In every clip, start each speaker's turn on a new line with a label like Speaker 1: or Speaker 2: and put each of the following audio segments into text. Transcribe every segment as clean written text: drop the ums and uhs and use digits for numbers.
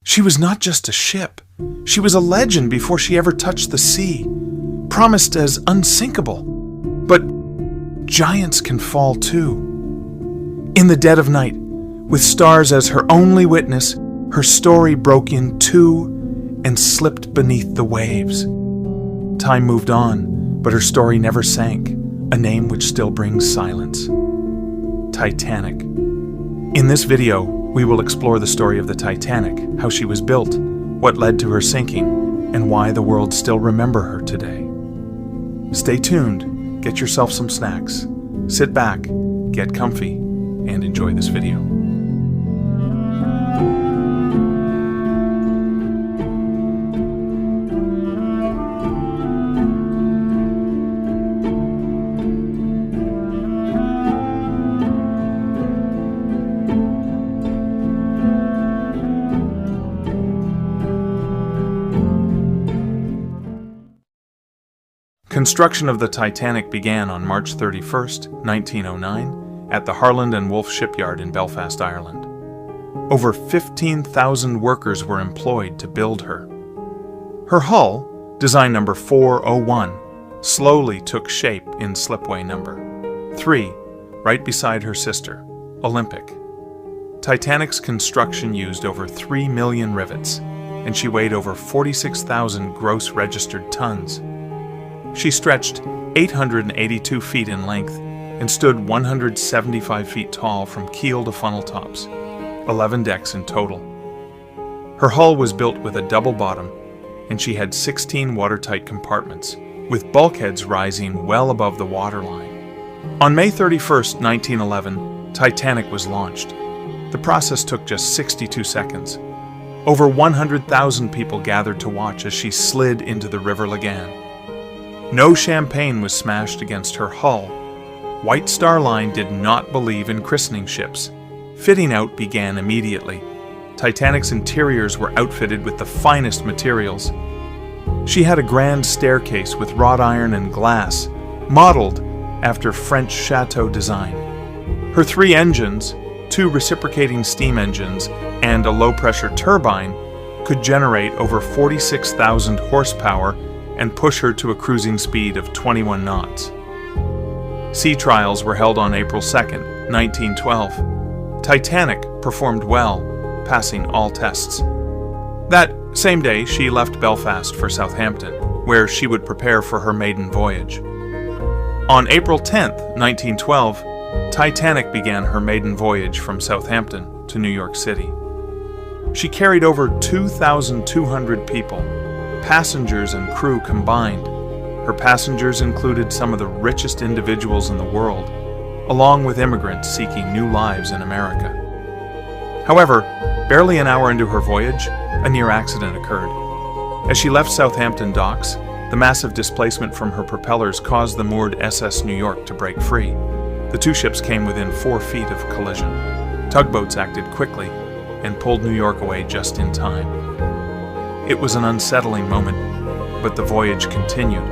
Speaker 1: She was not just a ship. She was a legend before she ever touched the sea, promised as unsinkable. But giants can fall too. In the dead of night, with stars as her only witness, her story broke in two and slipped beneath the waves. Time moved on, but her story never sank, a name which still brings silence. Titanic. In this video, we will explore the story of the Titanic, how she was built, what led to her sinking, and why the world still remember her today. Stay tuned, get yourself some snacks, sit back, get comfy, and enjoy this video. Construction of the Titanic began on March 31st, 1909, at the Harland and Wolff shipyard in Belfast, Ireland. Over 15,000 workers were employed to build her. Her hull, design number 401, slowly took shape in slipway number 3, right beside her sister, Olympic. Titanic's construction used over 3 million rivets, and she weighed over 46,000 gross registered tons. She stretched 882 feet in length and stood 175 feet tall from keel to funnel tops, 11 decks in total. Her hull was built with a double bottom, and she had 16 watertight compartments, with bulkheads rising well above the waterline. On May 31st, 1911, Titanic was launched. The process took just 62 seconds. Over 100,000 people gathered to watch as she slid into the River Lagan. No champagne was smashed against her hull. White Star Line did not believe in christening ships. Fitting out began immediately. Titanic's interiors were outfitted with the finest materials. She had a grand staircase with wrought iron and glass, modeled after French chateau design. Her 3 engines, 2 reciprocating steam engines, and a low-pressure turbine could generate over 46,000 horsepower and push her to a cruising speed of 21 knots. Sea trials were held on April 2nd, 1912. Titanic performed well, passing all tests. That same day, she left Belfast for Southampton, where she would prepare for her maiden voyage. On April 10th, 1912, Titanic began her maiden voyage from Southampton to New York City. She carried over 2,200 people, passengers and crew combined. Her passengers included some of the richest individuals in the world, along with immigrants seeking new lives in America. However, barely an hour into her voyage, a near accident occurred. As she left Southampton docks, the massive displacement from her propellers caused the moored SS New York to break free. The 2 ships came within 4 feet of collision. Tugboats acted quickly and pulled New York away just in time. It was an unsettling moment, but the voyage continued.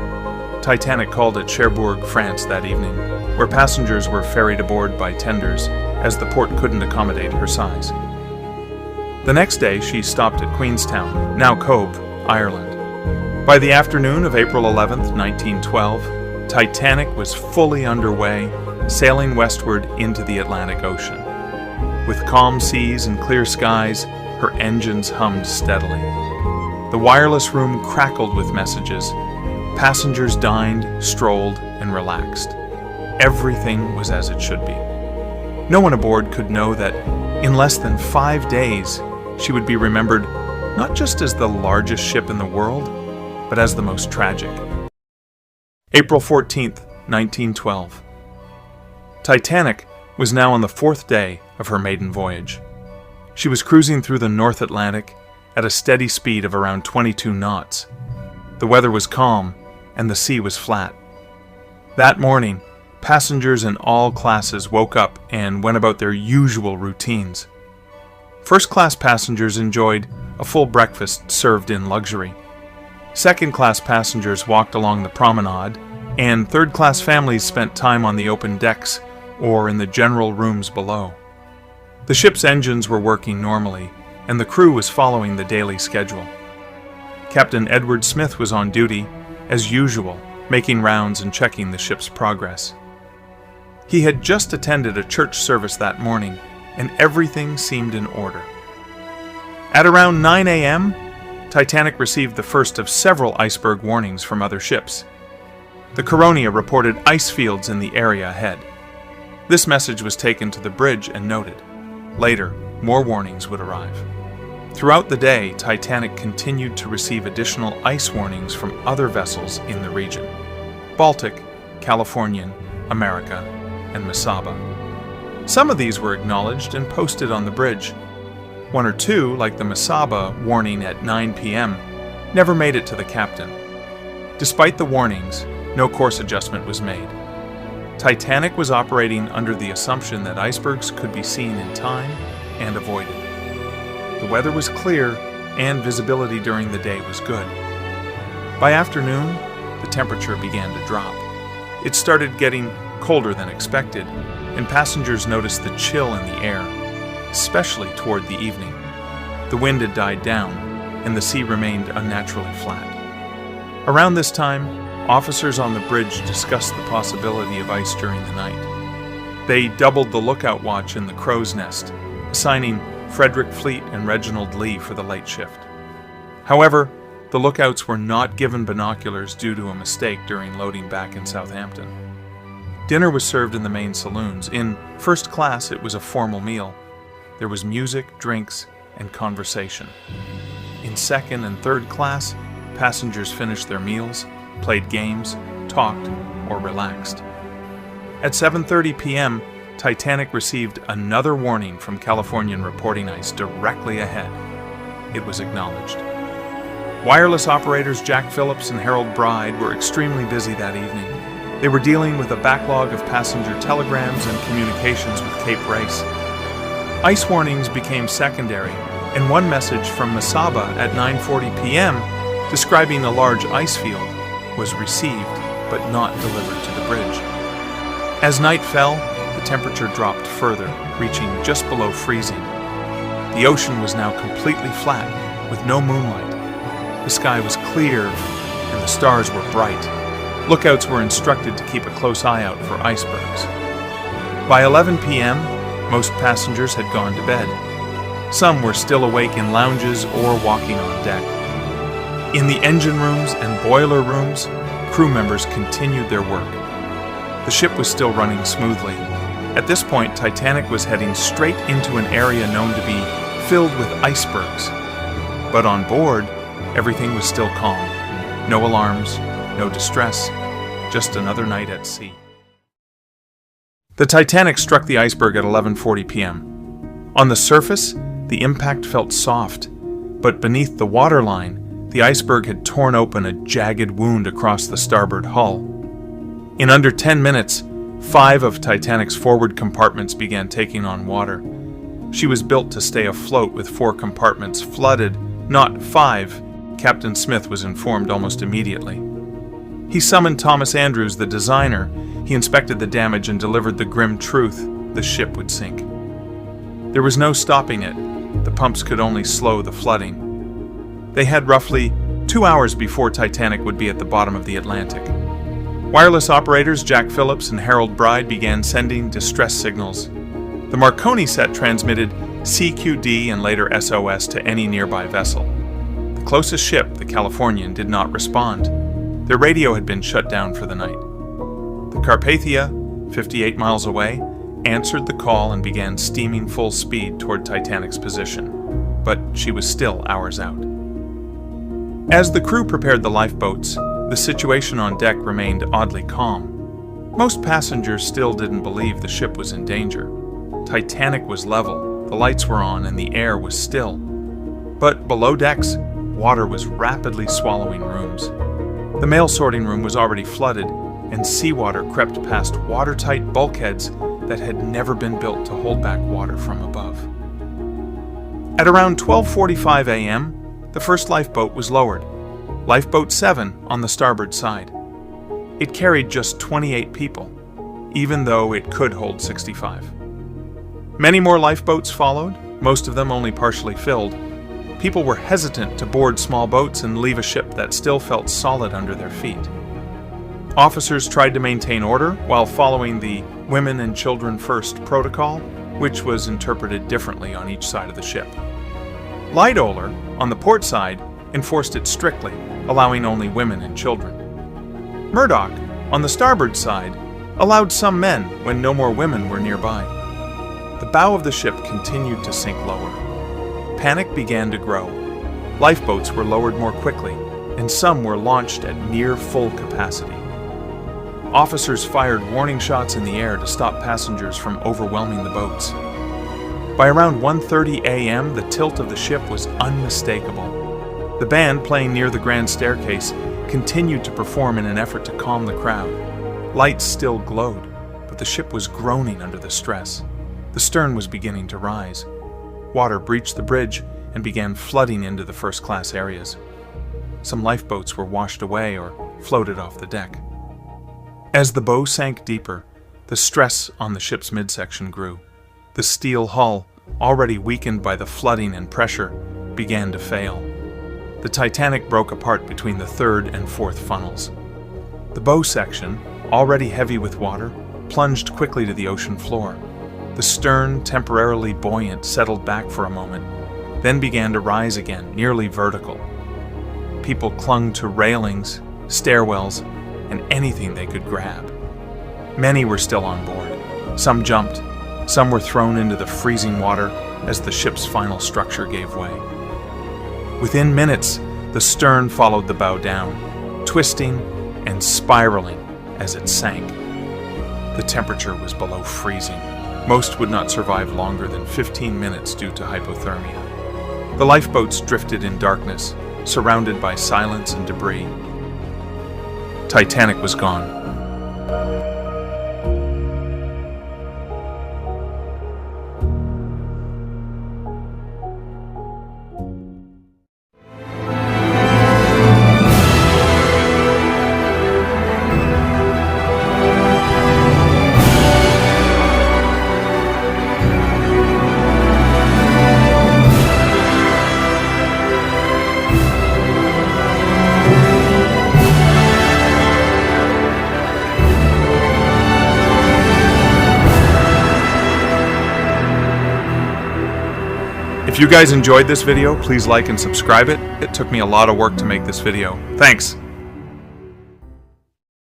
Speaker 1: Titanic called at Cherbourg, France that evening, where passengers were ferried aboard by tenders, as the port couldn't accommodate her size. The next day, she stopped at Queenstown, now Cobh, Ireland. By the afternoon of April 11th, 1912, Titanic was fully underway, sailing westward into the Atlantic Ocean. With calm seas and clear skies, her engines hummed steadily. The wireless room crackled with messages. Passengers dined, strolled, and relaxed. Everything was as it should be. No one aboard could know that in less than 5 days, she would be remembered not just as the largest ship in the world, but as the most tragic. April 14th, 1912. Titanic was now on the 4th day of her maiden voyage. She was cruising through the North Atlantic at a steady speed of around 22 knots. The weather was calm, and the sea was flat. That morning, passengers in all classes woke up and went about their usual routines. First-class passengers enjoyed a full breakfast served in luxury. Second-class passengers walked along the promenade, and third-class families spent time on the open decks or in the general rooms below. The ship's engines were working normally, and the crew was following the daily schedule. Captain Edward Smith was on duty, as usual, making rounds and checking the ship's progress. He had just attended a church service that morning, and everything seemed in order. At around 9 a.m., Titanic received the first of several iceberg warnings from other ships. The Coronia reported ice fields in the area ahead. This message was taken to the bridge and noted. Later, more warnings would arrive. Throughout the day, Titanic continued to receive additional ice warnings from other vessels in the region: Baltic, Californian, America, and Mesaba. Some of these were acknowledged and posted on the bridge. One or two, like the Mesaba warning at 9 p.m., never made it to the captain. Despite the warnings, no course adjustment was made. Titanic was operating under the assumption that icebergs could be seen in time and avoided. The weather was clear and visibility during the day was good. By afternoon, the temperature began to drop. It started getting colder than expected, and passengers noticed the chill in the air, especially toward the evening. The wind had died down, and the sea remained unnaturally flat. Around this time, officers on the bridge discussed the possibility of ice during the night. They doubled the lookout watch in the crow's nest, assigning Frederick Fleet and Reginald Lee for the late shift. However, the lookouts were not given binoculars due to a mistake during loading back in Southampton. Dinner was served in the main saloons. In first class, it was a formal meal. There was music, drinks, and conversation. In second and third class, passengers finished their meals, played games, talked, or relaxed. At 7:30 p.m., Titanic received another warning from Californian reporting ice directly ahead. It was acknowledged. Wireless operators Jack Phillips and Harold Bride were extremely busy that evening. They were dealing with a backlog of passenger telegrams and communications with Cape Race. Ice warnings became secondary, and one message from Mesaba at 9:40 p.m. describing a large ice field was received but not delivered to the bridge. As night fell, the temperature dropped further, reaching just below freezing. The ocean was now completely flat, with no moonlight. The sky was clear, and the stars were bright. Lookouts were instructed to keep a close eye out for icebergs. By 11 p.m., most passengers had gone to bed. Some were still awake in lounges or walking on deck. In the engine rooms and boiler rooms, crew members continued their work. The ship was still running smoothly. At this point, Titanic was heading straight into an area known to be filled with icebergs. But on board, everything was still calm. No alarms, no distress, just another night at sea. The Titanic struck the iceberg at 11:40 p.m. On the surface, the impact felt soft, but beneath the waterline, the iceberg had torn open a jagged wound across the starboard hull. In under 10 minutes, 5 of Titanic's forward compartments began taking on water. She was built to stay afloat with 4 compartments flooded, not 5, Captain Smith was informed almost immediately. He summoned Thomas Andrews, the designer. He inspected the damage and delivered the grim truth: the ship would sink. There was no stopping it. The pumps could only slow the flooding. They had roughly 2 hours before Titanic would be at the bottom of the Atlantic. Wireless operators Jack Phillips and Harold Bride began sending distress signals. The Marconi set transmitted CQD and later SOS to any nearby vessel. The closest ship, the Californian, did not respond. Their radio had been shut down for the night. The Carpathia, 58 miles away, answered the call and began steaming full speed toward Titanic's position, but she was still hours out. As the crew prepared the lifeboats, the situation on deck remained oddly calm. Most passengers still didn't believe the ship was in danger. Titanic was level, the lights were on, and the air was still. But below decks, water was rapidly swallowing rooms. The mail sorting room was already flooded, and seawater crept past watertight bulkheads that had never been built to hold back water from above. At around 12:45 a.m., the first lifeboat was lowered, Lifeboat 7 on the starboard side. It carried just 28 people, even though it could hold 65. Many more lifeboats followed, most of them only partially filled, people were hesitant to board small boats and leave a ship that still felt solid under their feet. Officers tried to maintain order while following the women and children first protocol, which was interpreted differently on each side of the ship. Light-Oller, on the port side, enforced it strictly, allowing only women and children. Murdoch, on the starboard side, allowed some men when no more women were nearby. The bow of the ship continued to sink lower. Panic began to grow. Lifeboats were lowered more quickly, and some were launched at near full capacity. Officers fired warning shots in the air to stop passengers from overwhelming the boats. By around 1:30 a.m., the tilt of the ship was unmistakable. The band, playing near the grand staircase, continued to perform in an effort to calm the crowd. Lights still glowed, but the ship was groaning under the stress. The stern was beginning to rise. Water breached the bridge and began flooding into the first-class areas. Some lifeboats were washed away or floated off the deck. As the bow sank deeper, the stress on the ship's midsection grew. The steel hull, already weakened by the flooding and pressure, began to fail. The Titanic broke apart between the third and fourth funnels. The bow section, already heavy with water, plunged quickly to the ocean floor. The stern, temporarily buoyant, settled back for a moment, then began to rise again, nearly vertical. People clung to railings, stairwells, and anything they could grab. Many were still on board. Some jumped. Some were thrown into the freezing water as the ship's final structure gave way. Within minutes, the stern followed the bow down, twisting and spiraling as it sank. The temperature was below freezing. Most would not survive longer than 15 minutes due to hypothermia. The lifeboats drifted in darkness, surrounded by silence and debris. Titanic was gone. If you guys enjoyed this video, please like and subscribe it. It took me a lot of work to make this video. Thanks!